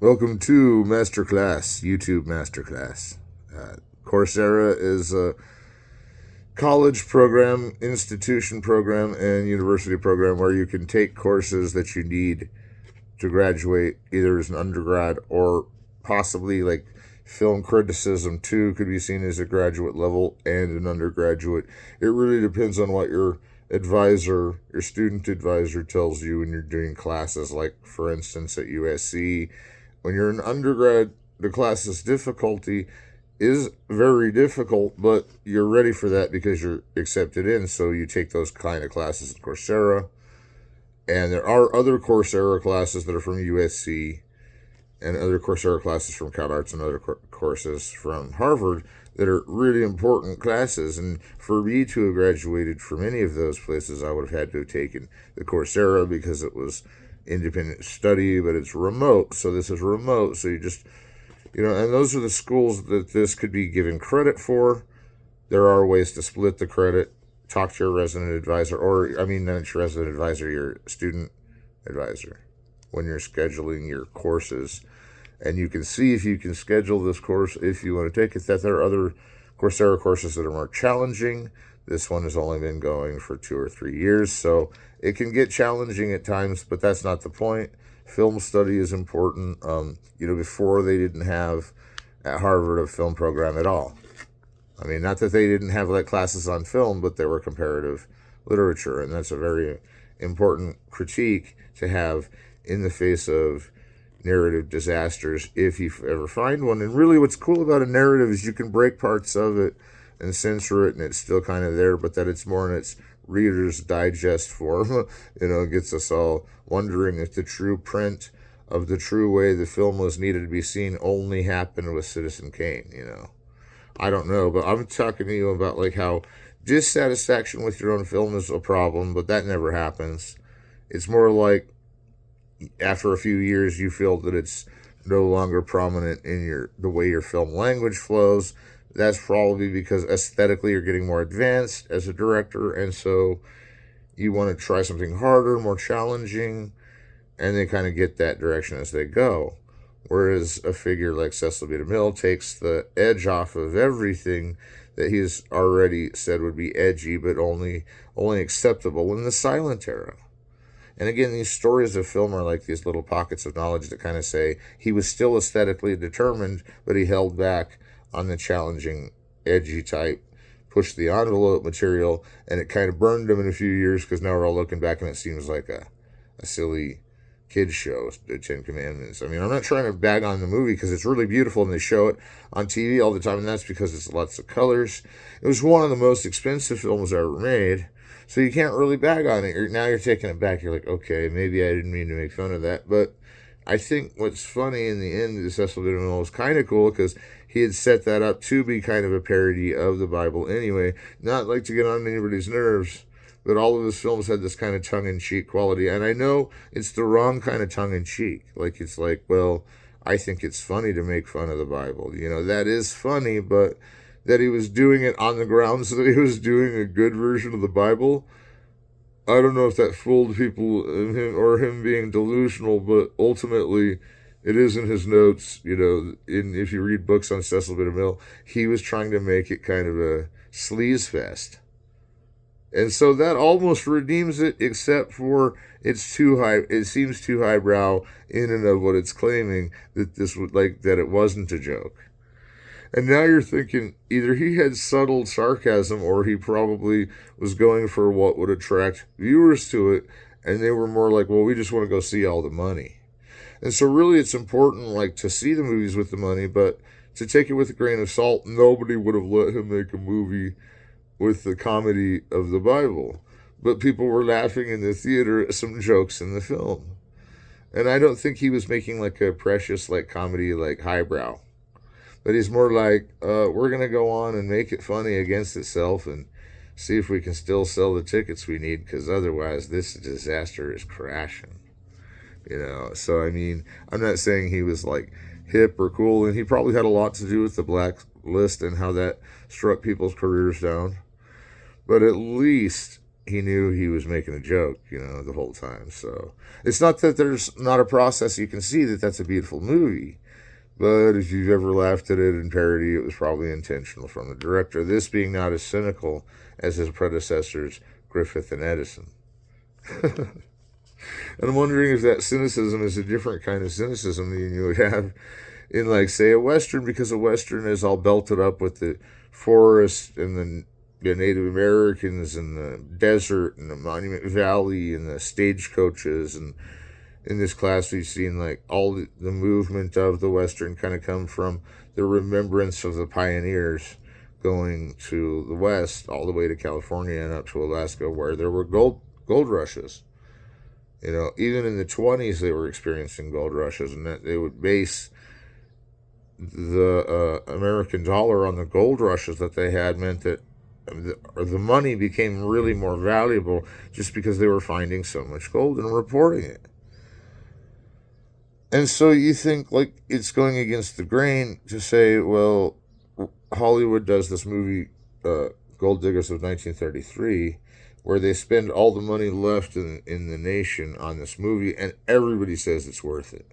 Welcome to Masterclass, YouTube Masterclass. Coursera is a college program, institution program, and university program where you can take courses that you need to graduate either as an undergrad or possibly like film criticism too could be seen as a graduate level and an undergraduate. It really depends on what your student advisor tells you when you're doing classes, like for instance at USC. When you're an undergrad, the class's difficulty is very difficult, but you're ready for that because you're accepted in, so you take those kind of classes at Coursera. And there are other Coursera classes that are from USC and other Coursera classes from Calarts and other courses from Harvard that are really important classes. And for me to have graduated from any of those places, I would have had to have taken the Coursera because it was independent study, but it's remote. So this is remote. So you just, and those are the schools that this could be given credit for. There are ways to split the credit. Talk to your resident advisor, not your resident advisor, your student advisor, when you're scheduling your courses. And you can see if you can schedule this course if you want to take it. That there are other Coursera courses that are more challenging. This one has only been going for 2 or 3 years, so it can get challenging at times, but that's not the point. Film study is important. Before they didn't have at Harvard a film program at all. I mean, not that they didn't have like classes on film, but they were comparative literature, and that's a very important critique to have in the face of narrative disasters, if you ever find one. And really what's cool about a narrative is you can break parts of it and censor it, and it's still kind of there, but that it's more in its Reader's Digest form. It gets us all wondering if the true print of the true way the film was needed to be seen only happened with Citizen Kane. I don't know, but I'm talking to you about like how dissatisfaction with your own film is a problem, but that never happens. It's more like after a few years you feel that it's no longer prominent in the way your film language flows. That's probably because aesthetically you're getting more advanced as a director, and so you want to try something harder, more challenging, and they kind of get that direction as they go. Whereas a figure like Cecil B. DeMille takes the edge off of everything that he's already said would be edgy, but only acceptable in the silent era. And again, these stories of film are like these little pockets of knowledge that kind of say he was still aesthetically determined, but he held back on the challenging, edgy type, pushed the envelope material, and it kind of burned him in a few years because now we're all looking back and it seems like a silly kids show, the Ten Commandments. I mean, I'm not trying to bag on the movie because it's really beautiful and they show it on TV all the time, and that's because it's lots of colors. It was one of the most expensive films ever made, so you can't really bag on it. Now you're taking it back. You're like, okay, maybe I didn't mean to make fun of that, but I think what's funny in the end, the Cecil B. DeMille was kind of cool because he had set that up to be kind of a parody of the Bible anyway. Not like to get on anybody's nerves, but all of his films had this kind of tongue-in-cheek quality. And I know it's the wrong kind of tongue-in-cheek. Like, it's like, well, I think it's funny to make fun of the Bible. That is funny, but that he was doing it on the grounds that he was doing a good version of the Bible, I don't know if that fooled people, him being delusional, but ultimately it is in his notes. If you read books on Cecil B. DeMille, he was trying to make it kind of a sleaze fest. And so that almost redeems it, except for it's too high. It seems too highbrow in and of what it's claiming that that it wasn't a joke. And now you're thinking either he had subtle sarcasm or he probably was going for what would attract viewers to it, and they were more like, well, we just want to go see all the money. And so really it's important like to see the movies with the money, but to take it with a grain of salt. Nobody would have let him make a movie with the comedy of the Bible, but people were laughing in the theater at some jokes in the film. And I don't think he was making like a precious like comedy like highbrow. But he's more like, we're going to go on and make it funny against itself and see if we can still sell the tickets we need, because otherwise this disaster is crashing. So I mean, I'm not saying he was like hip or cool, and he probably had a lot to do with the blacklist and how that struck people's careers down. But at least he knew he was making a joke, the whole time. So it's not that there's not a process. You can see that that's a beautiful movie. But if you've ever laughed at it in parody, it was probably intentional from the director. This being not as cynical as his predecessors, Griffith and Edison. And I'm wondering if that cynicism is a different kind of cynicism than you would have in, like, say, a Western, because a Western is all belted up with the forest and the Native Americans and the desert and the Monument Valley and the stagecoaches. And in this class, we've seen, like, all the movement of the Western kind of come from the remembrance of the pioneers going to the West, all the way to California and up to Alaska, where there were gold rushes. Even in the 20s, they were experiencing gold rushes, and that they would base the American dollar on the gold rushes that they had, meant that the money became really more valuable just because they were finding so much gold and reporting it. And so you think, like, it's going against the grain to say, well, Hollywood does this movie, Gold Diggers of 1933, where they spend all the money left in the nation on this movie, and everybody says it's worth it.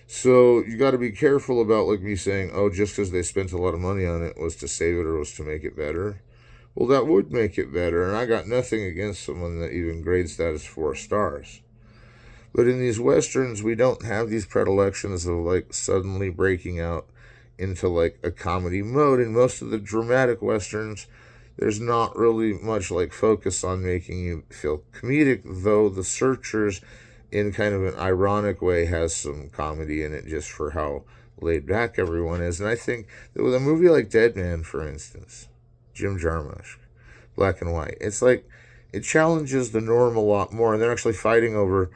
So you got to be careful about, like, me saying, oh, just because they spent a lot of money on it was to save it or was to make it better. Well, that would make it better, and I got nothing against someone that even grades that as 4 stars. But in these Westerns, we don't have these predilections of, like, suddenly breaking out into, like, a comedy mode. In most of the dramatic Westerns, there's not really much, like, focus on making you feel comedic, though The Searchers, in kind of an ironic way, has some comedy in it just for how laid back everyone is. And I think that with a movie like Dead Man, for instance, Jim Jarmusch, black and white, it's like it challenges the norm a lot more, and they're actually fighting over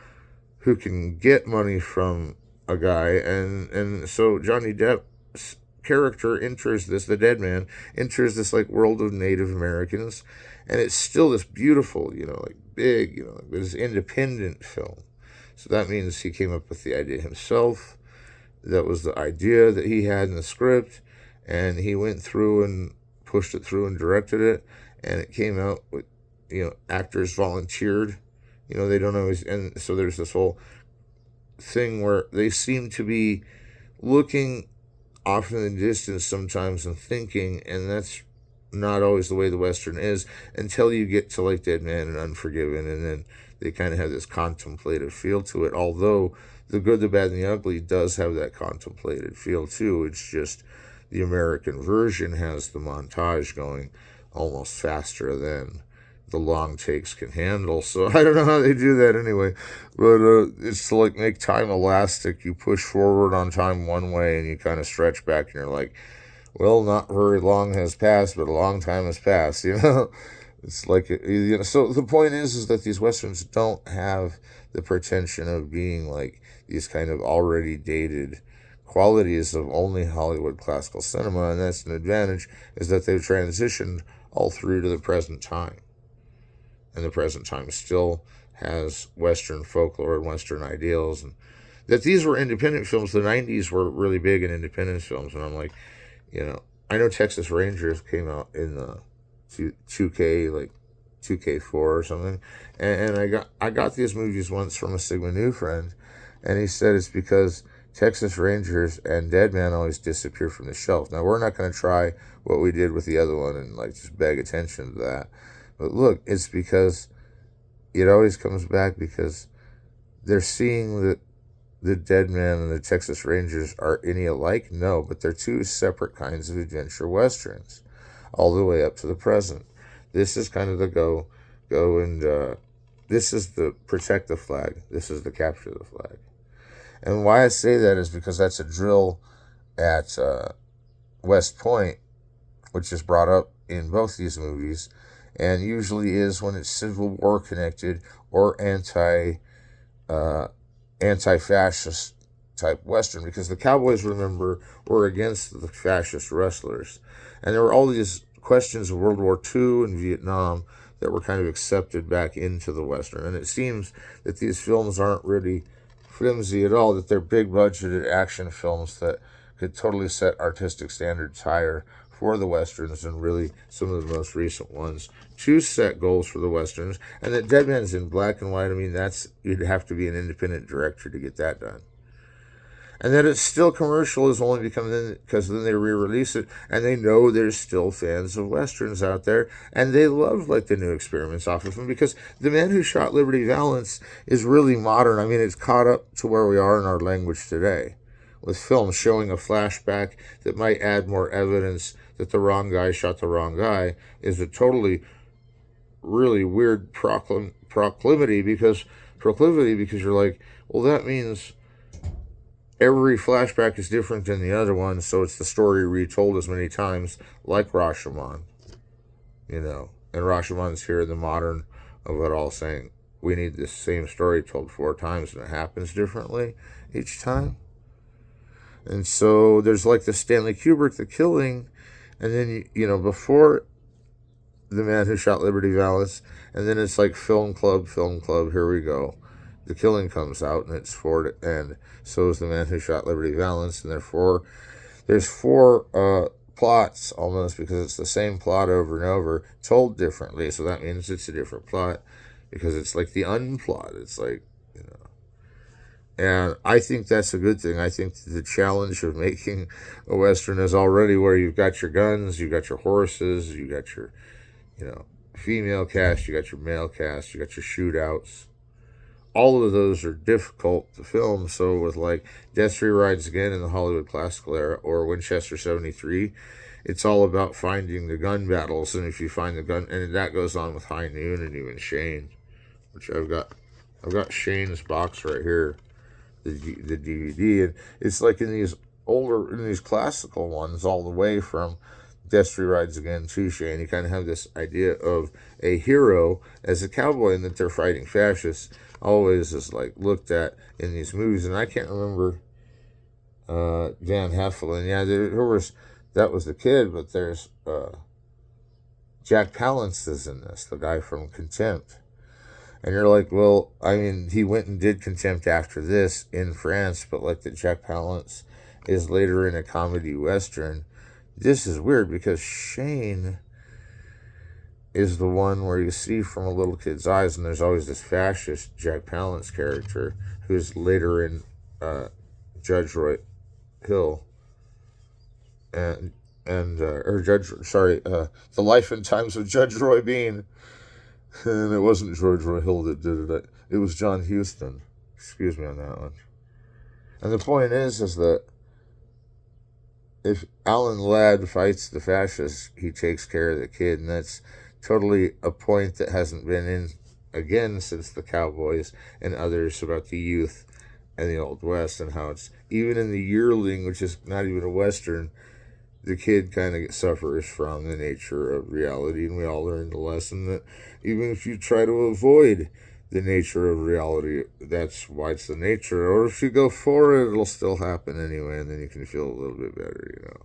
who can get money from a guy. And so Johnny Depp's character enters this, the Dead Man, enters this, like, world of Native Americans, and it's still this beautiful, like, big, like, this independent film. So that means he came up with the idea himself. That was the idea that he had in the script, and he went through and pushed it through and directed it, and it came out with, actors volunteered. They don't always, and so there's this whole thing where they seem to be looking off in the distance sometimes and thinking, and that's not always the way the Western is until you get to, like, Dead Man and Unforgiven, and then they kind of have this contemplative feel to it, although The Good, the Bad, and the Ugly does have that contemplative feel too. It's just the American version has the montage going almost faster than the long takes can handle. So I don't know how they do that anyway, but it's to, like, make time elastic. You push forward on time one way and you kind of stretch back, and you're like, well, not very long has passed, but a long time has passed. It's like, so the point is that these Westerns don't have the pretension of being like these kind of already dated qualities of only Hollywood classical cinema, and that's an advantage, is that they've transitioned all through to the present time. And the present time still has Western folklore and Western ideals, and that these were independent films. The 90s were really big in independent films, and I'm like, I know Texas Rangers came out in the 2K, like 2K4 or something, and I got these movies once from a Sigma Nu friend, and he said it's because Texas Rangers and Dead Man always disappear from the shelf. Now, we're not going to try what we did with the other one and, like, just beg attention to that. But look, it's because it always comes back because they're seeing that the Dead Man and the Texas Rangers are any alike? No, but they're two separate kinds of adventure Westerns, all the way up to the present. This is kind of the go and this is the protect the flag. This is the capture the flag. And why I say that is because that's a drill at West Point, which is brought up in both these movies, and usually is when it's Civil War connected or anti-fascist type Western, because the Cowboys, remember, were against the fascist wrestlers, and there were all these questions of World War II and Vietnam that were kind of accepted back into the Western. And it seems that these films aren't really flimsy at all, that they're big budgeted action films that could totally set artistic standards higher for the Westerns and really some of the most recent ones to set goals for the Westerns. And that Dead Man's in black and white, I mean, you'd have to be an independent director to get that done. And that it's still commercial is only because then they re-release it, and they know there's still fans of Westerns out there, and they love like the new experiments off of them, because The Man Who Shot Liberty Valance is really modern. I mean, it's caught up to where we are in our language today, with films showing a flashback that might add more evidence that the wrong guy shot the wrong guy is a totally really weird proclivity because you're like, well, that means every flashback is different than the other one, so it's the story retold as many times, like Rashomon, and Rashomon's here in the modern of it all, saying we need the same story told 4 times, and it happens differently each time. And so there's like the Stanley Kubrick, The Killing, and then before The Man Who Shot Liberty Valance, and then it's like Film Club, here we go. The Killing comes out, and it's 4 to end. So is The Man Who Shot Liberty Valance, and there's 4 plots almost, because it's the same plot over and over, told differently. So that means it's a different plot, because it's like the unplot. It's like, and I think that's a good thing. I think the challenge of making a Western is already where you've got your guns, you've got your horses, you got your, female cast, you got your male cast, you got your shootouts. All of those are difficult to film. So with like Death Street Rides Again in the Hollywood Classical Era, or Winchester 73, it's all about finding the gun battles. And if you find the gun, and that goes on with High Noon and even Shane, which I've got Shane's box right here, the DVD, and it's like in these classical ones, all the way from Death Street Rides Again to Shane, you kind of have this idea of a hero as a cowboy, and that they're fighting fascists. Always is like looked at in these movies, and I can't remember Van Heflin. Yeah, that was the kid, but there's Jack Palance is in this, the guy from Contempt. And you're like, well, I mean, he went and did Contempt after this in France, but like that Jack Palance is later in a comedy Western. This is weird because Shane is the one where you see from a little kid's eyes, and there's always this fascist Jack Palance character who's later in Judge Roy Hill The Life and Times of Judge Roy Bean. And it wasn't George Roy Hill that did it. It was John Huston. Excuse me on that one. And the point is that if Alan Ladd fights the fascists, he takes care of the kid, and that's totally a point that hasn't been in again since the Cowboys and others, about the youth and the Old West, and how it's even in The Yearling, which is not even a Western, the kid kind of suffers from the nature of reality, and we all learn the lesson that even if you try to avoid the nature of reality, that's why it's the nature, or if you go for it, it'll still happen anyway, and then you can feel a little bit better,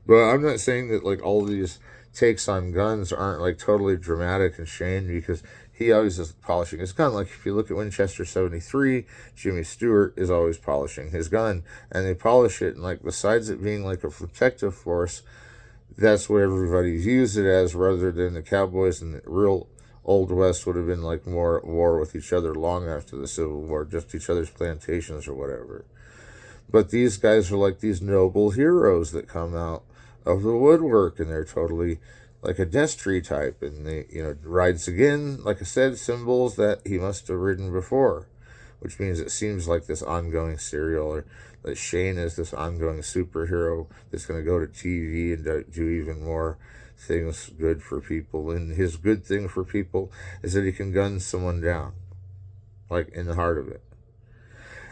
But I'm not saying that like all these takes on guns aren't like totally dramatic and Shane, because he always is polishing his gun. Like if you look at Winchester 73, Jimmy Stewart is always polishing his gun, and they polish it, and like besides it being like a protective force, that's what everybody views it as, rather than the Cowboys and the real Old West would have been like more at war with each other long after the Civil War, just each other's plantations or whatever. But these guys are like these noble heroes that come out of the woodwork, and they're totally like a Destry type, and they, Rides Again, like I said, symbols that he must have ridden before, which means it seems like this ongoing serial, or that Shane is this ongoing superhero that's going to go to TV and do even more things good for people. And his good thing for people is that he can gun someone down, like in the heart of it.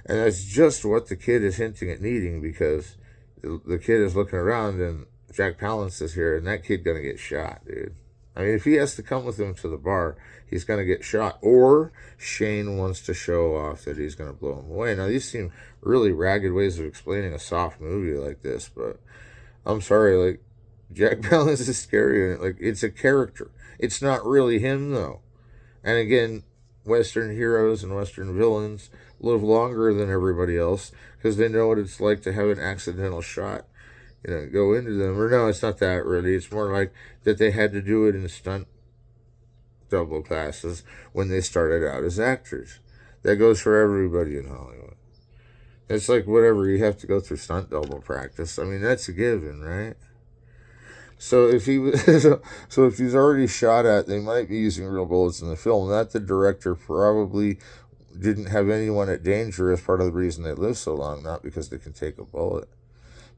And that's just what the kid is hinting at needing, because the kid is looking around, and Jack Palance is here, and that kid gonna get shot, dude. I mean, if he has to come with him to the bar, he's gonna get shot. Or Shane wants to show off that he's gonna blow him away. Now, these seem really ragged ways of explaining a soft movie like this, but I'm sorry, like, Jack Palance is scary, and like, it's a character. It's not really him, though. And again, Western heroes and Western villains live longer than everybody else, because they know what it's like to have an accidental shot go into them. Or no, it's not that really. It's more like that they had to do it in stunt double classes when they started out as actors. That goes for everybody in Hollywood. It's like whatever, you have to go through stunt double practice. I mean, that's a given, right? So if he was, so if he's already shot at, they might be using real bullets in the film. That the director probably didn't have anyone at danger as part of the reason they live so long, not because they can take a bullet,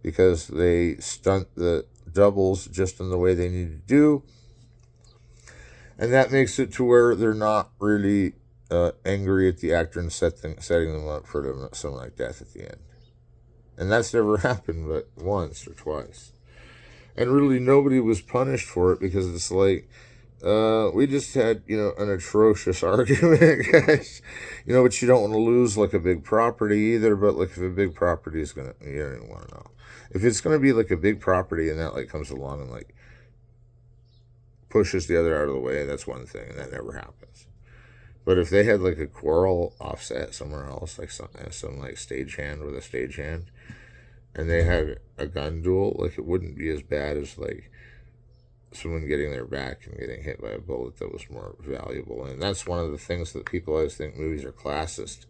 because they stunt the doubles just in the way they need to do, and that makes it to where they're not really angry at the actor and setting them up for something like death at the end. And that's never happened but once or twice. And really nobody was punished for it because it's like, we just had, an atrocious argument, guys. But you don't want to lose like a big property either. But like if a big property is gonna, you don't even want to know. If it's gonna be like a big property and that like comes along and like pushes the other out of the way, that's one thing, and that never happens. But if they had like a quarrel offset somewhere else, like some like stagehand with a stagehand, and they had a gun duel, like it wouldn't be as bad as like someone getting their back and getting hit by a bullet that was more valuable. And that's one of the things that people always think movies are classist,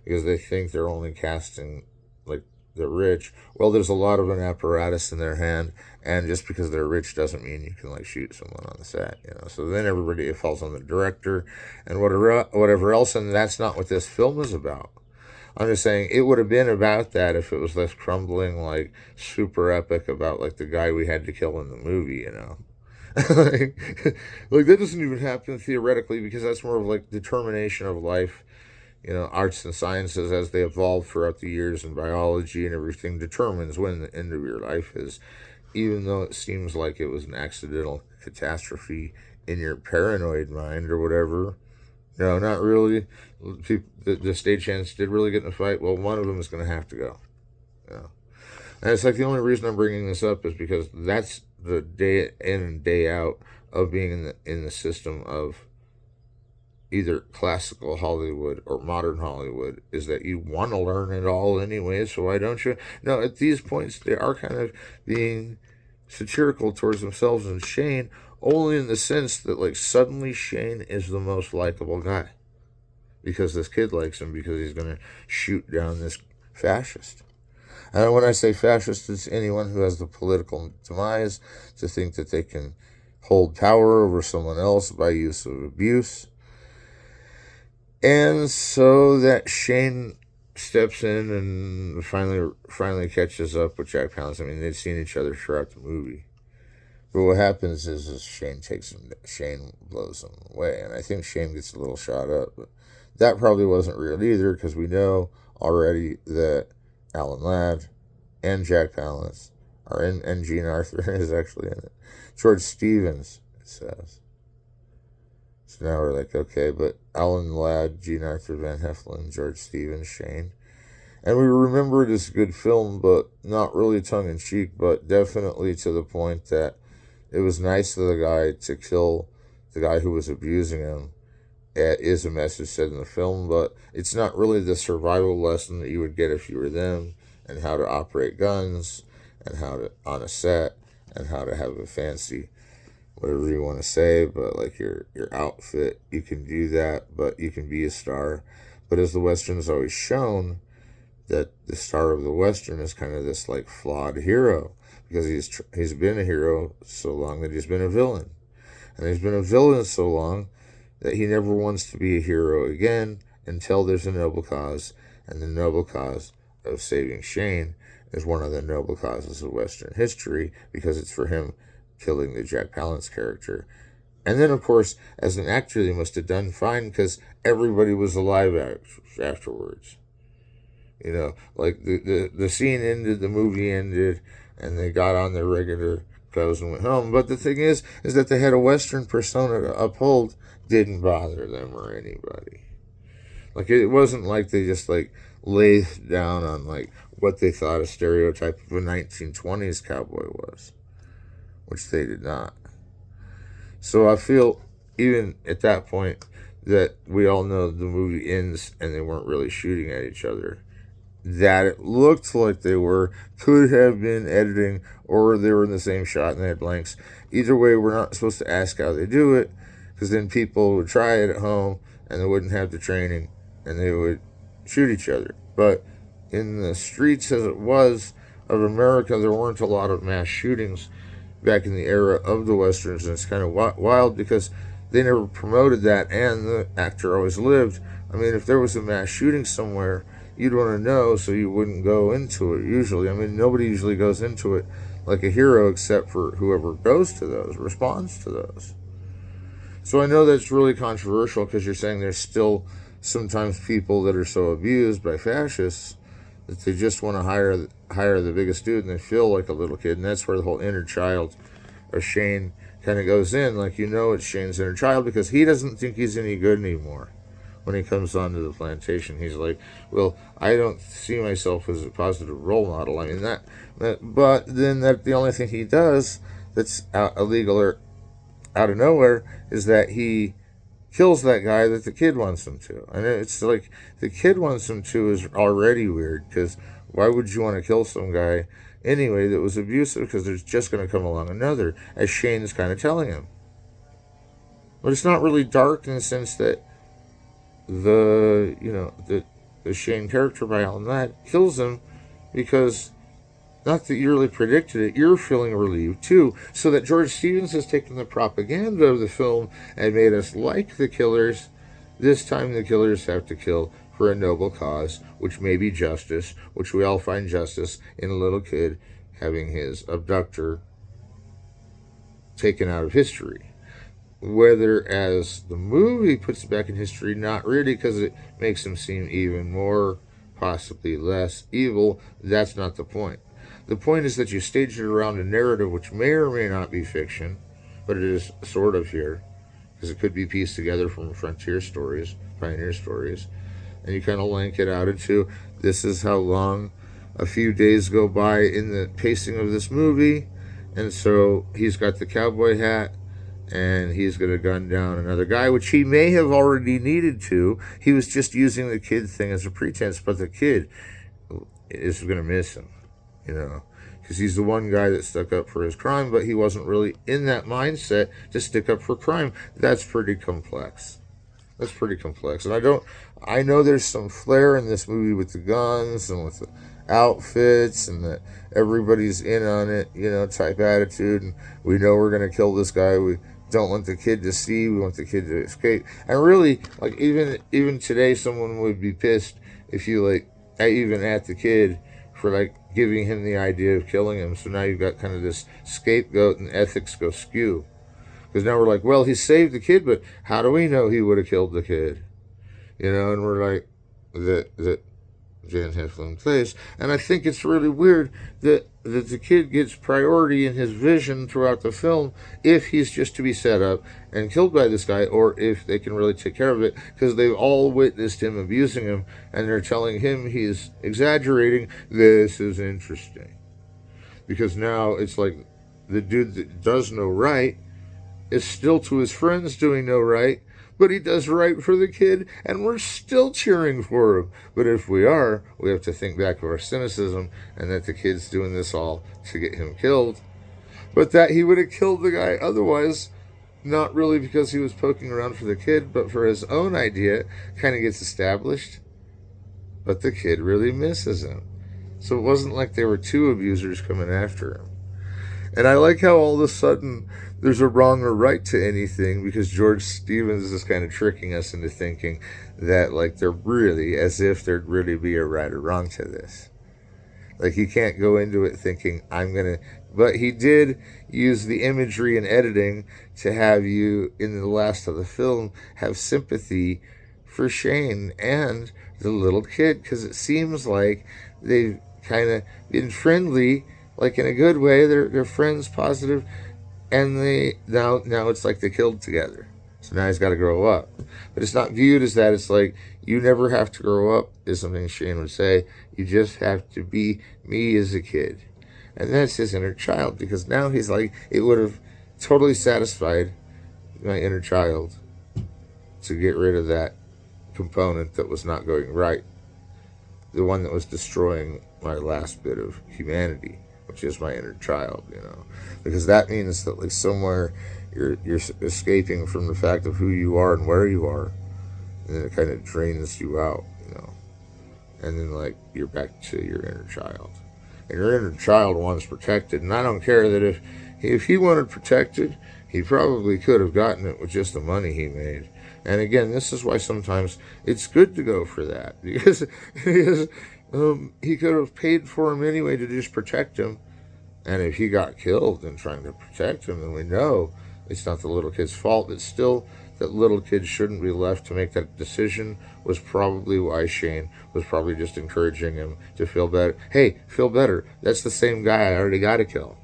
because they think they're only casting like the rich. Well, there's a lot of an apparatus in their hand, and just because they're rich doesn't mean you can like shoot someone on the set, So then everybody, it falls on the director and whatever else, and that's not what this film is about. I'm just saying it would have been about that if it was less crumbling, like super epic about like the guy we had to kill in the movie. Like that doesn't even happen theoretically, because that's more of like determination of life. Arts and sciences, as they evolve throughout the years, and biology and everything determines when the end of your life is, even though it seems like it was an accidental catastrophe in your paranoid mind or whatever. No, not really. The stagehands did really get in a fight. Well, one of them is going to have to go. And it's like the only reason I'm bringing this up is because that's the day in and day out of being in the system of either classical Hollywood or modern Hollywood, is that you want to learn it all anyway, so why don't you? No, at these points, they are kind of being satirical towards themselves and Shane, only in the sense that, like, suddenly Shane is the most likable guy. Because this kid likes him, because he's going to shoot down this fascist. And when I say fascist, it's anyone who has the political demise to think that they can hold power over someone else by use of abuse. And so that Shane steps in and finally catches up with Jack Palance. I mean, they've seen each other throughout the movie. But what happens is Shane blows him away. And I think Shane gets a little shot up. But that probably wasn't real either, because we know already that Alan Ladd and Jack Palance are in, and Gene Arthur is actually in it. George Stevens, it says. So now we're like, okay, but Alan Ladd, Gene Arthur, Van Heflin, George Stevens, Shane. And we remember it as a good film, but not really tongue-in-cheek, but definitely to the point that it was nice of the guy to kill the guy who was abusing him. It is a message said in the film, but it's not really the survival lesson that you would get if you were them, and how to operate guns, and how to, on a set, and how to have a fancy, whatever you want to say, but like your outfit, you can do that, but you can be a star. But as the Western has always shown, that the star of the Western is kind of this like flawed hero, because he's been a hero so long that he's been a villain, and he's been a villain so long that he never wants to be a hero again until there's a noble cause, and the noble cause of saving Shane is one of the noble causes of Western history, because it's for him killing the Jack Palance character. And then, of course, as an actor, they must have done fine, because everybody was alive afterwards. Like the scene ended, the movie ended, and they got on their regular clothes and went home. But the thing is that they had a Western persona to uphold. Didn't bother them or anybody. Like, it wasn't like they just like laid down on like what they thought a stereotype of a 1920s cowboy was, which they did not. So I feel, even at that point, that we all know the movie ends and they weren't really shooting at each other. that it looked like they were, could have been editing, or they were in the same shot and they had blanks. Either way, we're not supposed to ask how they do it, because then people would try it at home and they wouldn't have the training and they would shoot each other. But in the streets as it was of America, there weren't a lot of mass shootings back in the era of the Westerns, and it's kind of wild because they never promoted that, and the actor always lived. I mean, if there was a mass shooting somewhere, you'd want to know so you wouldn't go into it usually. I mean, nobody usually goes into it like a hero except for whoever goes to those, responds to those. So I know that's really controversial because you're saying there's still sometimes people that are so abused by fascists that they just want to hire the biggest dude and they feel like a little kid. And that's where the whole inner child of Shane kind of goes in. Like, it's Shane's inner child because he doesn't think he's any good anymore. When he comes onto the plantation, he's like, well, I don't see myself as a positive role model. I mean, but then the only thing he does that's illegal or out of nowhere is that he kills that guy that the kid wants him to. And it's like the kid wants him to is already weird, because why would you want to kill some guy anyway that was abusive? Because there's just going to come along another, as Shane is kind of telling him. But it's not really dark in the sense that the Shane character by Alan Ladd kills him, because not that you really predicted it, you're feeling relieved too. So that George Stevens has taken the propaganda of the film and made us like the killers. This time the killers have to kill for a noble cause, which may be justice, which we all find justice in a little kid having his abductor taken out of history. Whether as the movie puts it back in history, not really, because it makes him seem even more, possibly less evil. That's not the point. The point is that you stage it around a narrative which may or may not be fiction, but it is sort of here, because it could be pieced together from frontier stories, pioneer stories, and you kind of link it out into, this is how long a few days go by in the pacing of this movie, and so he's got the cowboy hat, and he's going to gun down another guy, which he may have already needed to. He was just using the kid thing as a pretense, but the kid is going to miss him, because he's the one guy that stuck up for his crime, but he wasn't really in that mindset to stick up for crime. That's pretty complex. And I know there's some flair in this movie with the guns and with the outfits, and that everybody's in on it, type attitude, and we know we're going to kill this guy. We don't want the kid to see. We want the kid to escape. And really, like, even today, someone would be pissed if you, even at the kid for, giving him the idea of killing him. So now you've got kind of this scapegoat, and ethics go skew. Because now we're like, well, he saved the kid, but how do we know he would have killed the kid? And we're like, that Van Heflin plays. And I think it's really weird that the kid gets priority in his vision throughout the film if he's just to be set up and killed by this guy, or if they can really take care of it, because they've all witnessed him abusing him and they're telling him he's exaggerating. This is interesting, because now it's like the dude that does no right is still to his friends doing no right, but he does right for the kid, and we're still cheering for him. But if we are, we have to think back of our cynicism, and that the kid's doing this all to get him killed. But that he would have killed the guy otherwise, not really because he was poking around for the kid, but for his own idea, kind of gets established. But the kid really misses him. So it wasn't like there were two abusers coming after him. And I like how all of a sudden there's a wrong or right to anything, because George Stevens is kind of tricking us into thinking that, they're really, as if there'd really be a right or wrong to this. You can't go into it thinking, but he did use the imagery and editing to have you, in the last of the film, have sympathy for Shane and the little kid, because it seems like they've kind of been friendly, in a good way. They're friends, positive, and now it's like they killed together. So now he's got to grow up. But it's not viewed as that. It's like, you never have to grow up, is something Shane would say. You just have to be me as a kid. And that's his inner child, because now he's like, it would have totally satisfied my inner child to get rid of that component that was not going right. the one that was destroying my last bit of humanity, which is my inner child, because that means that like somewhere you're escaping from the fact of who you are and where you are, and then it kind of drains you out, and then like you're back to your inner child, and your inner child wants protected, and I don't care that if he wanted protected, he probably could have gotten it with just the money he made. And again, this is why sometimes it's good to go for that, because he could have paid for him anyway to just protect him. And if he got killed in trying to protect him, then we know it's not the little kid's fault. But still, that little kid shouldn't be left to make that decision was probably why Shane was probably just encouraging him to feel better. Hey, feel better. That's the same guy I already got to kill.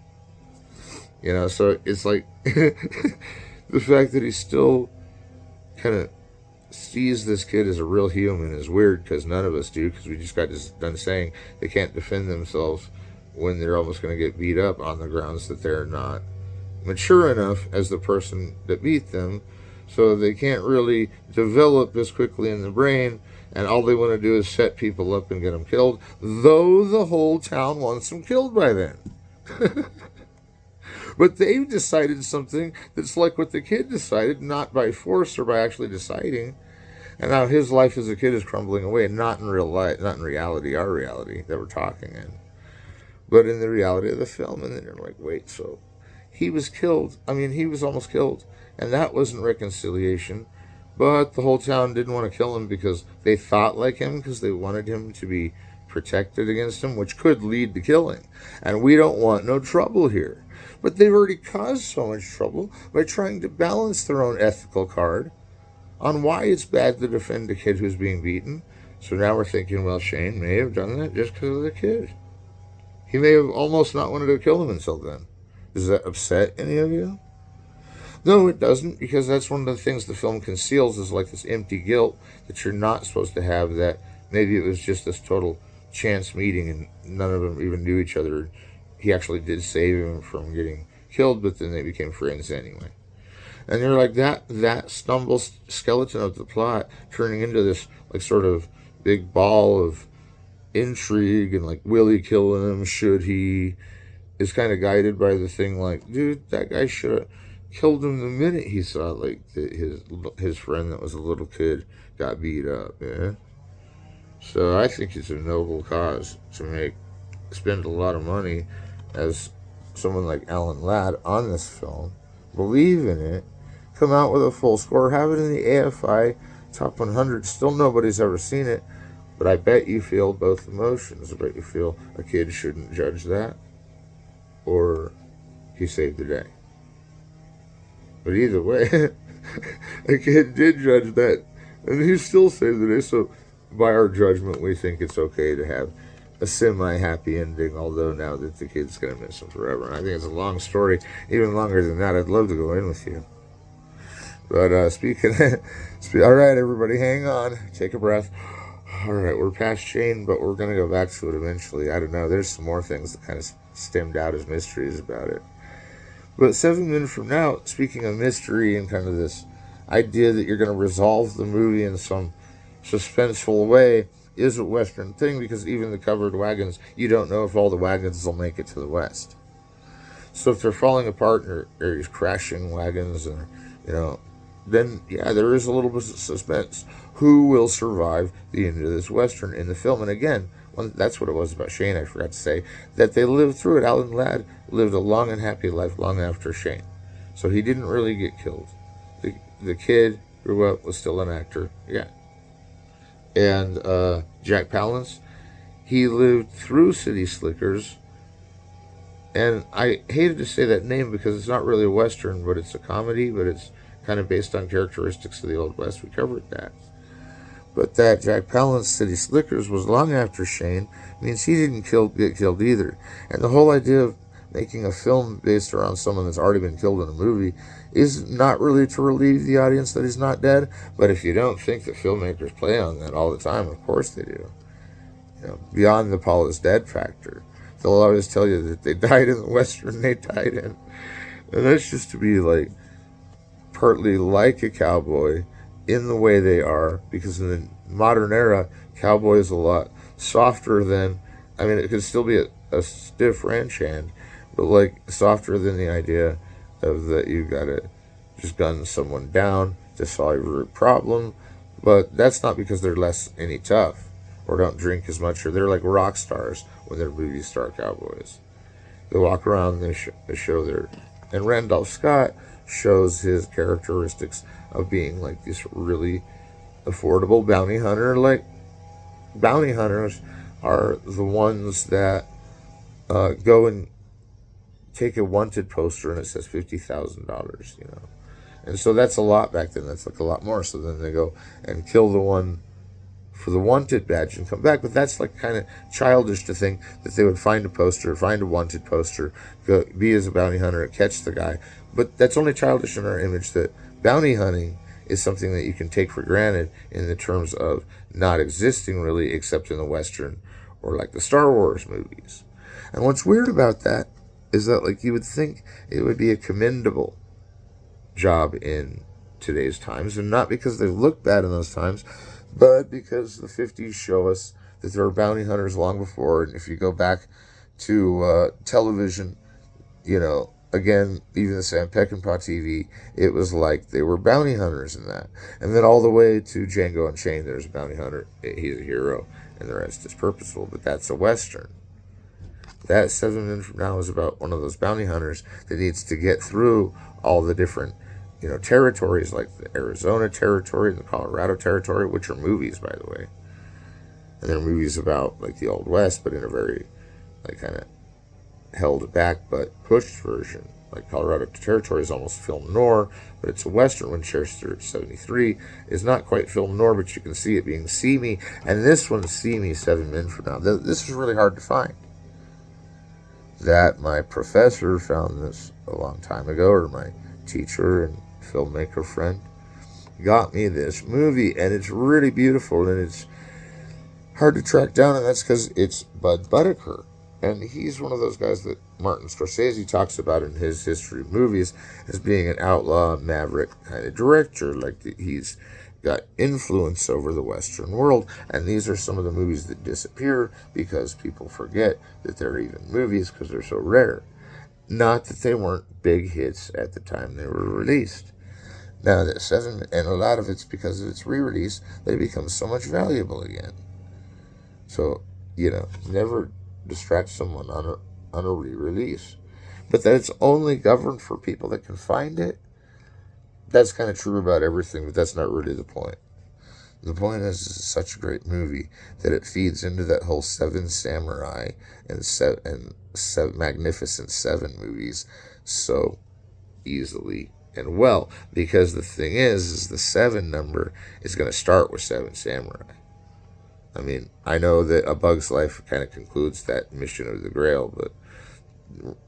So it's like the fact that he still kind of sees this kid as a real human is weird, because none of us do, because we just got done saying they can't defend themselves when they're almost going to get beat up on the grounds that they're not mature enough as the person that beat them, so they can't really develop as quickly in the brain, and all they want to do is set people up and get them killed, though the whole town wants them killed by then. But they've decided something that's like what the kid decided, not by force or by actually deciding. And now his life as a kid is crumbling away, not in real life, not in reality, our reality that we're talking in, but in the reality of the film. And then you're like, wait, so he was killed. He was almost killed. And that wasn't reconciliation. But the whole town didn't want to kill him because they thought like him, because they wanted him to be protected against him, which could lead to killing. And we don't want no trouble here. But they've already caused so much trouble by trying to balance their own ethical card on why it's bad to defend a kid who's being beaten. So now we're thinking, well, Shane may have done that just because of the kid. He may have almost not wanted to kill him until then. Does that upset any of you? No, it doesn't, because that's one of the things the film conceals, is like this empty guilt that you're not supposed to have, that maybe it was just this total chance meeting and none of them even knew each other. He actually did save him from getting killed, but then they became friends anyway. And you're like, that stumble skeleton of the plot turning into this like sort of big ball of intrigue, and like, will he kill him, should he, is kind of guided by the thing like, dude, that guy should have killed him the minute he saw like his friend that was a little kid got beat up. So I think it's a noble cause to spend a lot of money as someone like Alan Ladd on this film, believe in it, come out with a full score, have it in the AFI Top 100. Still nobody's ever seen it, but I bet you feel both emotions. I bet you feel a kid shouldn't judge that, or he saved the day. But either way, a kid did judge that, and he still saved the day. So by our judgment, we think it's okay to have a semi-happy ending, although now that the kid's going to miss him forever. And I think it's a long story, even longer than that. I'd love to go in with you. But all right, everybody, hang on. Take a breath. All right, we're past Shane, but we're going to go back to it eventually. I don't know. There's some more things that kind of stemmed out as mysteries about it. But 7 minutes from now, speaking of mystery and kind of this idea that you're going to resolve the movie in some suspenseful way, is a Western thing, because even the covered wagons, you don't know if all the wagons will make it to the West. So if they're falling apart and there's crashing wagons, and then yeah, there is a little bit of suspense. Who will survive the end of this Western in the film? And again, that's what it was about Shane. I forgot to say that they lived through it. Alan Ladd lived a long and happy life long after Shane, so he didn't really get killed. The kid grew up, was still an actor, yeah. And Jack Palance, he lived through City Slickers, and I hated to say that name because it's not really a Western, but it's a comedy, but it's kind of based on characteristics of the Old West. We covered that. But that Jack Palance City Slickers was long after Shane, means he didn't get killed either. And the whole idea of making a film based around someone that's already been killed in a movie is not really to relieve the audience that he's not dead. But if you don't think that filmmakers play on that all the time, of course they do. Beyond the Paul is dead factor. They'll always tell you that they died in the Western they died in. And that's just to be like partly like a cowboy in the way they are, because in the modern era, cowboy is a lot softer than, I mean, it could still be a stiff ranch hand, but like softer than the idea of that you gotta just gun someone down to solve your problem. But that's not because they're less any tough or don't drink as much, or they're like rock stars when they're movie star cowboys. They walk around and they show their. And Randolph Scott shows his characteristics of being like this really affordable bounty hunter. Like, bounty hunters are the ones that go and take a wanted poster and it says $50,000, you know. And so that's a lot back then. That's like a lot more. So then they go and kill the one for the wanted badge and come back. But that's like kind of childish to think that they would find a poster, find a wanted poster, go be as a bounty hunter and catch the guy. But that's only childish in our image, that bounty hunting is something that you can take for granted in the terms of not existing really, except in the Western or like the Star Wars movies. And what's weird about that is that, like, you would think it would be a commendable job in today's times, and not because they look bad in those times, but because the 50s show us that there were bounty hunters long before. And if you go back to television, you know, again, even the Sam Peckinpah TV, it was like they were bounty hunters in that. And then all the way to Django Unchained, there's a bounty hunter, he's a hero, and the rest is purposeful, but that's a Western. That 7 Men from Now is about one of those bounty hunters that needs to get through all the different, you know, territories, like the Arizona territory and the Colorado territory, which are movies, by the way. And they're movies about like the Old West, but in a very like kind of held back but pushed version. Like Colorado territory is almost film noir, but it's a Western. Winchester 73 is not quite film noir, but you can see it being seamy. And this one's seamy, 7 Men from Now. This is really hard to find. That my professor found this a long time ago, or my teacher and filmmaker friend got me this movie, and it's really beautiful, and it's hard to track down, and that's because it's Bud Buddicker, and he's one of those guys that Martin Scorsese talks about in his history of movies as being an outlaw, maverick kind of director. Like, he's got influence over the Western world, and these are some of the movies that disappear because people forget that they're even movies because they're so rare. Not that they weren't big hits at the time they were released. Now that 7, and a lot of it's because of its re-release, they become so much valuable again. So, you know, never distract someone on a re-release. But that it's only governed for people that can find it, that's kind of true about everything, but that's not really the point. The point is, it's such a great movie that it feeds into that whole 7 Samurai and Magnificent 7 movies so easily and well. Because the thing is the 7 number is going to start with 7 Samurai. I mean, I know that A Bug's Life kind of concludes that mission of the Grail, but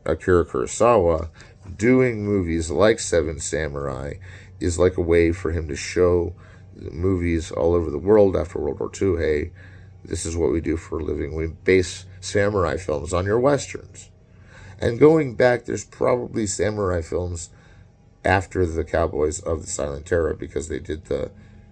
Akira Kurosawa doing movies like 7 Samurai is like a way for him to show the movies all over the world after World War II, hey, this is what we do for a living. We base samurai films on your Westerns. And going back, there's probably samurai films after the Cowboys of the Silent Era, because they did the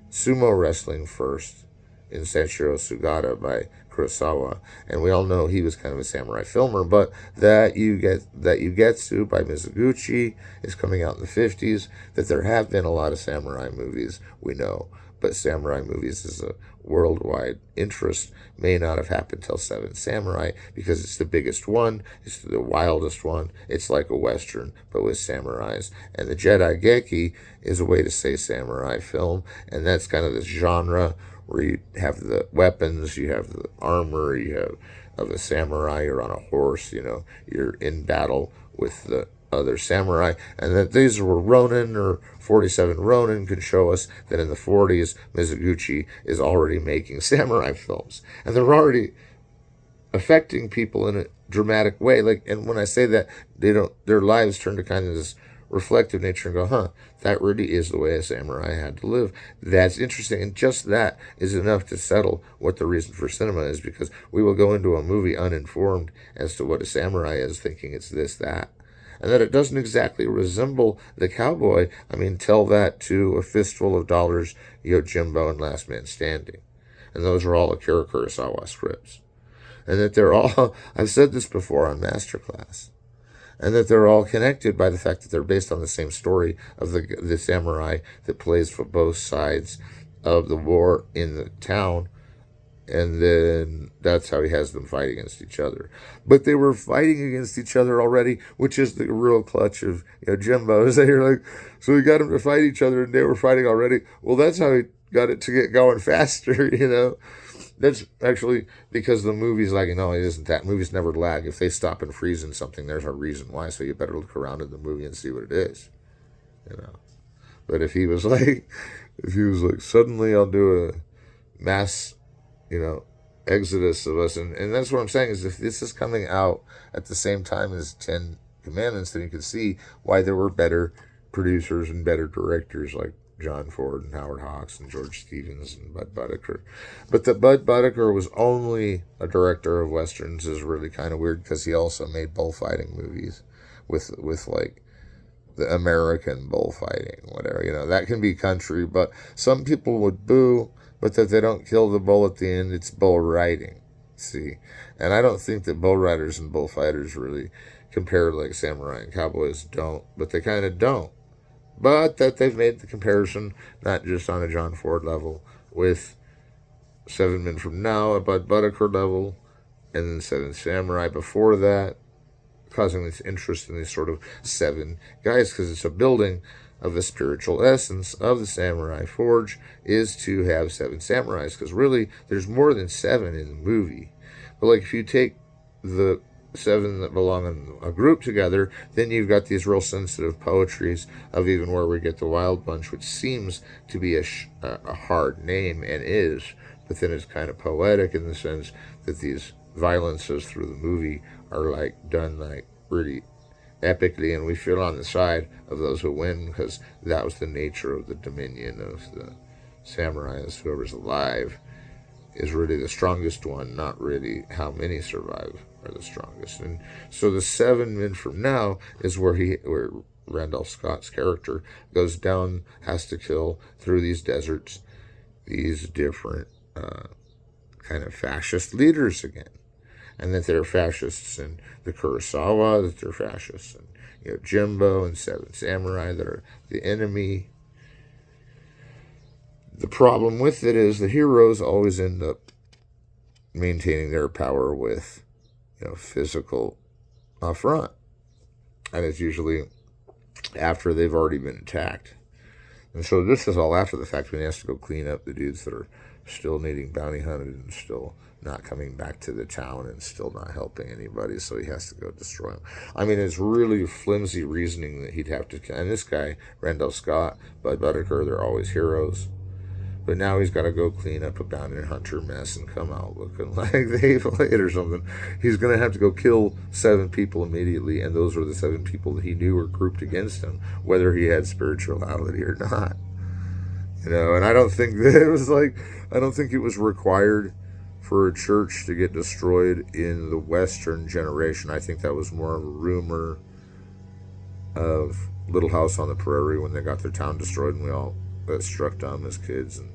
sumo wrestling first in Sanshiro Sugata by Kurosawa, and we all know he was kind of a samurai filmer. But that Yugetsu by Mizoguchi is coming out in the 50s. That there have been a lot of samurai movies, we know, but samurai movies is a worldwide interest. May not have happened till 7 Samurai because it's the biggest one, it's the wildest one. It's like a Western but with samurais. And the Jedi Geki is a way to say samurai film, and that's kind of this genre where you have the weapons, you have the armor, you have of a samurai, you're on a horse, you know, you're in battle with the other samurai. And that these were Ronin, or 47 Ronin could show us that in the 40s, Mizoguchi is already making samurai films. And they're already affecting people in a dramatic way. Like, and when I say that, their lives turn to kind of this reflective nature and go, huh, that really is the way a samurai had to live. That's interesting. And just that is enough to settle what the reason for cinema is, because we will go into a movie uninformed as to what a samurai is, thinking it's this, that. And that it doesn't exactly resemble the cowboy. I mean, tell that to A Fistful of Dollars, Yojimbo, and Last Man Standing. And those are all Akira Kurosawa scripts. and that they're all, I've said this before on Masterclass, and that they're all connected by the fact that they're based on the same story of the samurai that plays for both sides of the war in the town, and then that's how he has them fight against each other. But they were fighting against each other already, which is the real clutch of Jimbo. Is that you're like, so we got them to fight each other, and they were fighting already. Well, that's how he got it to get going faster. That's actually because the movie's lagging. No, it isn't that. Movies never lag. If they stop and freeze in something, there's a reason why. So you better look around in the movie and see what it is. But if he was like, suddenly I'll do a mass exodus of us. And that's what I'm saying is if this is coming out at the same time as 10 Commandments, then you can see why there were better producers and better directors like John Ford and Howard Hawks and George Stevens and Bud Buddicker. But that Bud Buddicker was only a director of Westerns is really kind of weird because he also made bullfighting movies with like the American bullfighting, whatever. That can be country, but some people would boo, but that they don't kill the bull at the end, it's bull riding. See? And I don't think that bull riders and bullfighters really compare like samurai and cowboys don't, but they kind of don't. But that they've made the comparison, not just on a John Ford level, with Seven Men from Now, a Bud Buddicker level, and then Seven Samurai before that, causing this interest in these sort of 7 guys, because it's a building of the spiritual essence of the Samurai Forge is to have 7 samurais, because really there's more than 7 in the movie. But like if you take the 7 that belong in a group together, then you've got these real sensitive poetries of even where we get the Wild Bunch, which seems to be a hard name and is, but then it's kind of poetic in the sense that these violences through the movie are like done like really epically, and we feel on the side of those who win because that was the nature of the dominion of the samurais. Whoever's alive is really the strongest one, not really how many survive are the strongest. And so the 7 Men from Now is where Randolph Scott's character goes down, has to kill through these deserts these different kind of fascist leaders again. And that they're fascists in the Kurosawa, that they're fascists in Jimbo and 7 Samurai that are the enemy. The problem with it is the heroes always end up maintaining their power with physical affront. And it's usually after they've already been attacked. And so this is all after the fact when he has to go clean up the dudes that are still needing bounty hunted and still not coming back to the town and still not helping anybody, so he has to go destroy them. I mean, it's really flimsy reasoning that he'd have to... And this guy, Randolph Scott, Bud Buddicker, they're always heroes. But now he's got to go clean up a bounty hunter mess and come out looking like they played or something. He's going to have to go kill 7 people immediately, and those were the 7 people that he knew were grouped against him, whether he had spirituality or not. And I don't think that it was like... I don't think it was required for a church to get destroyed in the Western generation. I think that was more of a rumor of Little House on the Prairie when they got their town destroyed and we all got struck down as kids. And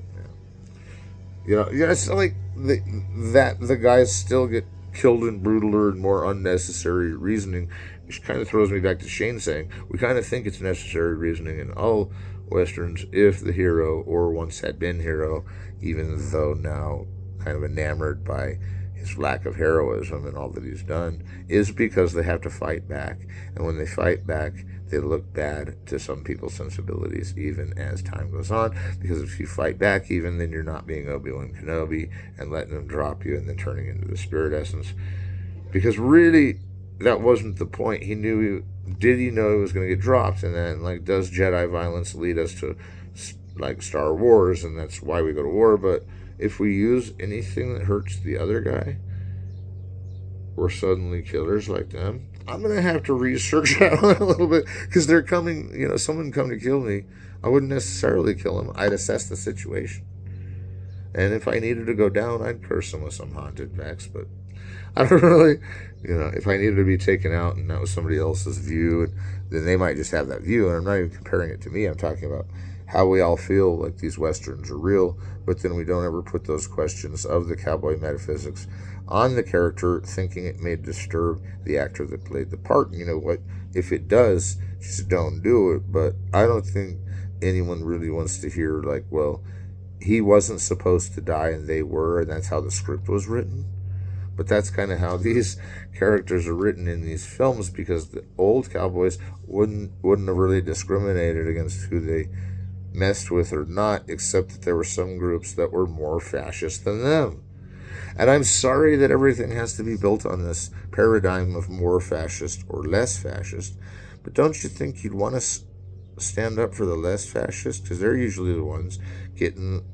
it's like the guys still get killed in brutaler and more unnecessary reasoning, which kind of throws me back to Shane saying we kind of think it's necessary reasoning in all Westerns if the hero or once had been hero, even though now kind of enamored by his lack of heroism and all that he's done, is because they have to fight back. And when they fight back, they look bad to some people's sensibilities even as time goes on, because if you fight back even, then you're not being Obi-Wan Kenobi and letting them drop you and then turning into the spirit essence. Because really, that wasn't the point. Did he know he was going to get dropped? And then, does Jedi violence lead us to, Star Wars, and that's why we go to war? But if we use anything that hurts the other guy, we're suddenly killers like them. I'm going to have to research that one a little bit, because they're coming, someone come to kill me. I wouldn't necessarily kill him. I'd assess the situation. And if I needed to go down, I'd curse him with some haunted Vex, but I don't really, if I needed to be taken out and that was somebody else's view, then they might just have that view. And I'm not even comparing it to me. I'm talking about how we all feel like these Westerns are real, but then we don't ever put those questions of the cowboy metaphysics on the character, thinking it may disturb the actor that played the part. You know what? If it does, just don't do it. But I don't think anyone really wants to hear, like, well, he wasn't supposed to die and they were, and that's how the script was written. But that's kind of how these characters are written in these films, because the old cowboys wouldn't have really discriminated against who they messed with or not, except that there were some groups that were more fascist than them. And I'm sorry that everything has to be built on this paradigm of more fascist or less fascist, but don't you think you'd want to stand up for the less fascist? Because they're usually the ones getting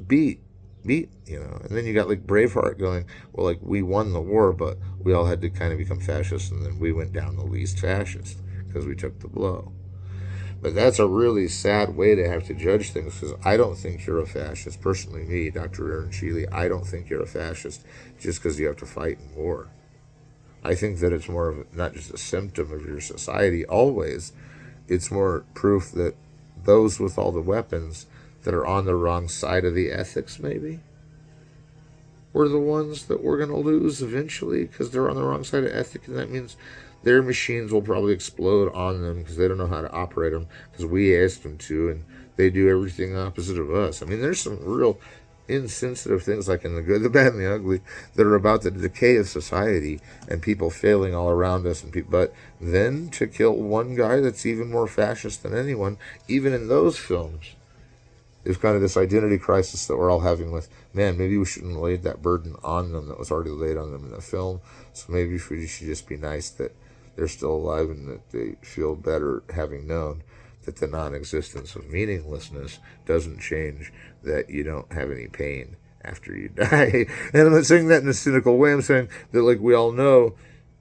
beat, you know. And then you got like Braveheart going, well, like, we won the war, but we all had to kind of become fascists, and then we went down the least fascist because we took the blow. But that's a really sad way to have to judge things, because I don't think you're a fascist. Personally, me, Dr. Aaron Sheley, I don't think you're a fascist just because you have to fight in war. I think that it's more of not just a symptom of your society always. It's more proof that those with all the weapons that are on the wrong side of the ethics, maybe, were the ones that we're going to lose eventually, because they're on the wrong side of ethics, and that means their machines will probably explode on them because they don't know how to operate them, because we asked them to, and they do everything opposite of us. I mean, there's some real insensitive things, like in The Good, the Bad, and the Ugly, that are about the decay of society and people failing all around us. But then to kill one guy that's even more fascist than anyone, even in those films, is kind of this identity crisis that we're all having with, man, maybe we shouldn't have laid that burden on them that was already laid on them in the film. So maybe we should just be nice that they're still alive and that they feel better having known that the non-existence of meaninglessness doesn't change that you don't have any pain after you die. And I'm not saying that in a cynical way. I'm saying that, like, we all know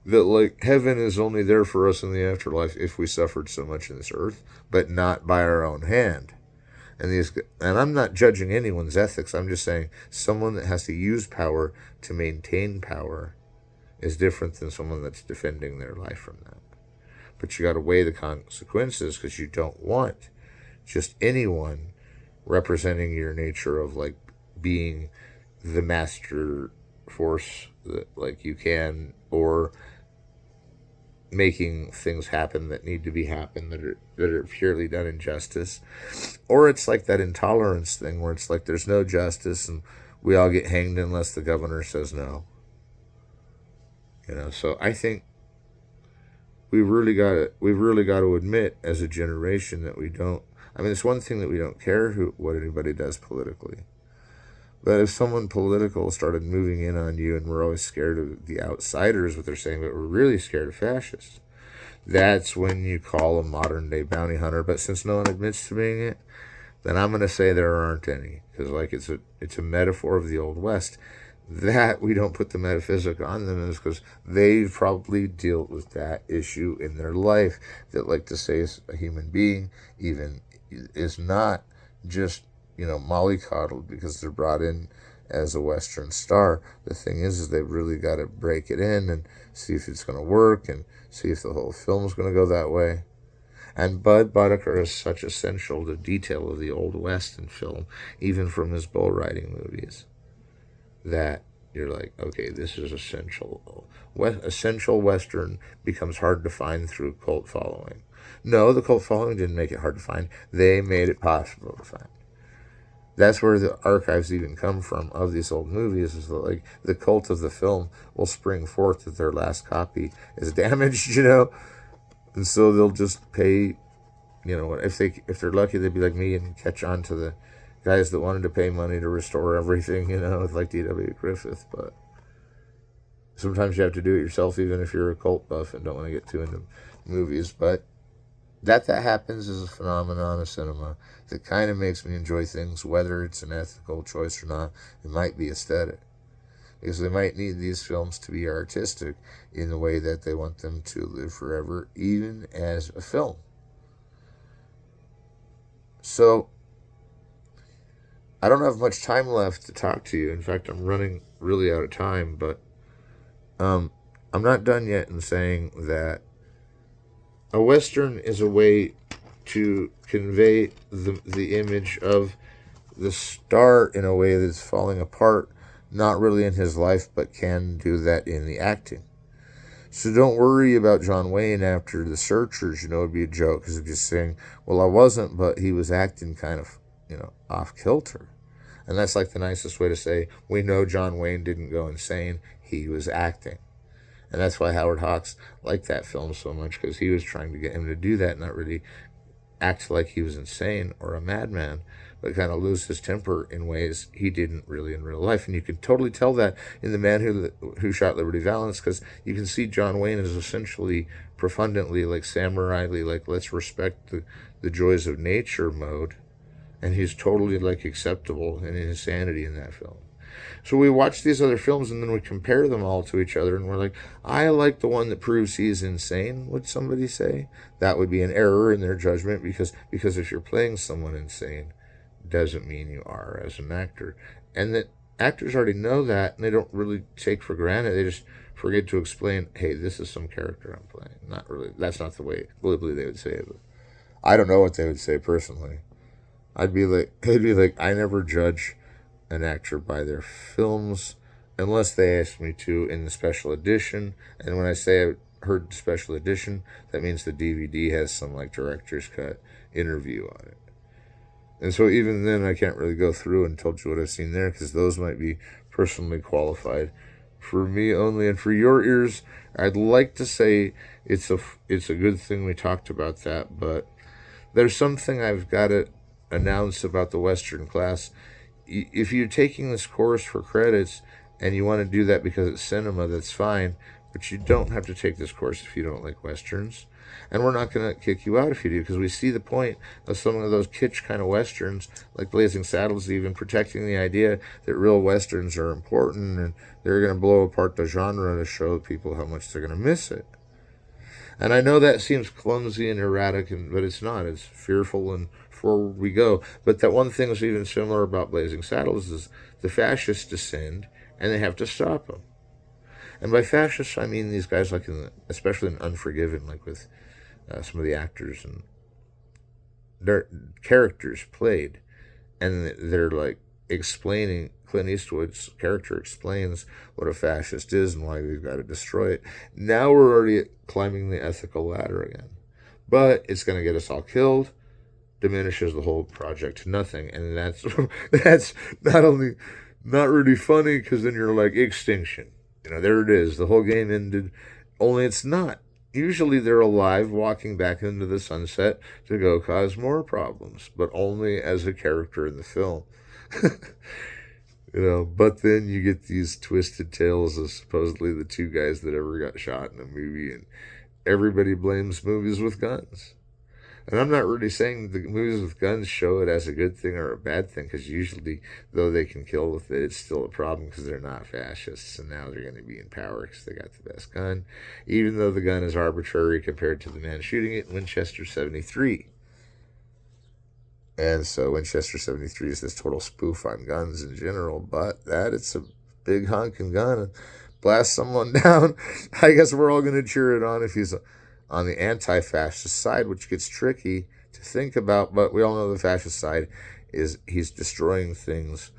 that, like, heaven is only there for us in the afterlife if we suffered so much in this earth, but not by our own hand. And I'm not judging anyone's ethics. I'm just saying someone that has to use power to maintain power is different than someone that's defending their life from that. But you got to weigh the consequences, because you don't want just anyone representing your nature of, like, being the master force that, like, you can, or making things happen that need to be happen that are purely done in justice. Or it's like that intolerance thing where it's like there's no justice and we all get hanged unless the governor says no. You know, so I think we've really got to admit as a generation that we don't. I mean, it's one thing that we don't care what anybody does politically, but if someone political started moving in on you, and we're always scared of the outsiders, what they're saying, but we're really scared of fascists, that's when you call a modern day bounty hunter. But since no one admits to being it, then I'm going to say there aren't any, because, like, it's a metaphor of the Old West. That we don't put the metaphysic on them is because they've probably dealt with that issue in their life. That, like, to say a human being even is not just, you know, mollycoddled because they're brought in as a Western star. The thing is they've really got to break it in and see if it's going to work and see if the whole film's going to go that way. And Bud Boddicker is such essential to detail of the Old West in film, even from his bull riding movies, that you're like, okay, this is essential. Essential Western becomes hard to find through cult following. No, the cult following didn't make it hard to find. They made it possible to find. That's where the archives even come from of these old movies, is that, like, the cult of the film will spring forth that their last copy is damaged, you know? And so they'll just pay, you know, if they're lucky, they'd be like me and catch on to the guys that wanted to pay money to restore everything, you know, like D.W. Griffith. But sometimes you have to do it yourself, even if you're a cult buff and don't want to get too into movies. But that happens is a phenomenon of cinema that kind of makes me enjoy things, whether it's an ethical choice or not. It might be aesthetic, because they might need these films to be artistic in the way that they want them to live forever, even as a film. So I don't have much time left to talk to you. In fact, I'm running really out of time, but I'm not done yet in saying that a Western is a way to convey the image of the star in a way that's falling apart, not really in his life, but can do that in the acting. So don't worry about John Wayne after The Searchers. It'd be a joke because of just saying, well, I wasn't, but he was acting kind of, off kilter. And that's like the nicest way to say, we know John Wayne didn't go insane. He was acting. And that's why Howard Hawks liked that film so much, because he was trying to get him to do that, not really act like he was insane or a madman, but kind of lose his temper in ways he didn't really in real life. And you can totally tell that in The Man Who Shot Liberty Valance, because you can see John Wayne is essentially profundantly like samurai-ly, like let's respect the joys of nature mode, and he's totally like acceptable in his sanity in that film. So we watch these other films and then we compare them all to each other, and we're like, I like the one that proves he's insane, would somebody say? That would be an error in their judgment, because if you're playing someone insane, doesn't mean you are as an actor. And that actors already know that, and they don't really take for granted. They just forget to explain, hey, this is some character I'm playing. Not really. That's not the way glibly they would say it. But I don't know what they would say personally. I'd be like, I never judge an actor by their films unless they ask me to in the special edition. And when I say I heard special edition, that means the DVD has some like director's cut interview on it. And so even then I can't really go through and tell you what I've seen there, because those might be personally qualified for me only. And for your ears, I'd like to say it's a good thing we talked about that, but there's something I've got to announce about the Western class. If you're taking this course for credits and you want to do that because it's cinema, that's fine, but you don't have to take this course if you don't like Westerns. And we're not going to kick you out if you do, because we see the point of some of those kitsch kind of Westerns, like Blazing Saddles, even protecting the idea that real Westerns are important and they're going to blow apart the genre to show people how much they're going to miss it. And I know that seems clumsy and erratic, but it's not. It's fearful and forward we go. But that one thing that's even similar about Blazing Saddles is the fascists descend, and they have to stop them. And by fascists, I mean these guys, like especially in Unforgiven, like with some of the actors and their characters played, and they're like explaining. Clint Eastwood's character explains what a fascist is and why we've got to destroy it. Now we're already climbing the ethical ladder again, but it's going to get us all killed. Diminishes the whole project to nothing, and that's not really funny, because then you're like, extinction. There it is. The whole game ended. Only it's not. Usually they're alive, walking back into the sunset to go cause more problems, but only as a character in the film. But then you get these twisted tales of supposedly the two guys that ever got shot in a movie, and everybody blames movies with guns. And I'm not really saying the movies with guns show it as a good thing or a bad thing, because usually, though they can kill with it, it's still a problem because they're not fascists, and now they're going to be in power because they got the best gun, even though the gun is arbitrary compared to the man shooting it in Winchester 73. And so Winchester 73 is this total spoof on guns in general, but it's a big honking gun and blast someone down. I guess we're all going to cheer it on if he's on the anti-fascist side, which gets tricky to think about, but we all know the fascist side is he's destroying things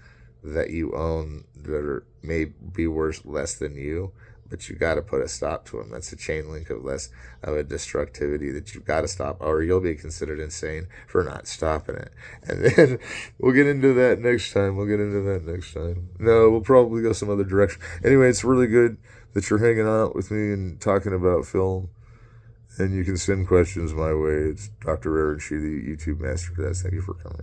that you own that may be worth less than you, but you got to put a stop to them. That's a chain link of a destructivity that you've got to stop, or you'll be considered insane for not stopping it. And then we'll get into that next time. No, we'll probably go some other direction. Anyway, it's really good that you're hanging out with me and talking about film. And you can send questions my way. It's Dr. Aaron Sheley, YouTube Masterclass. Thank you for coming.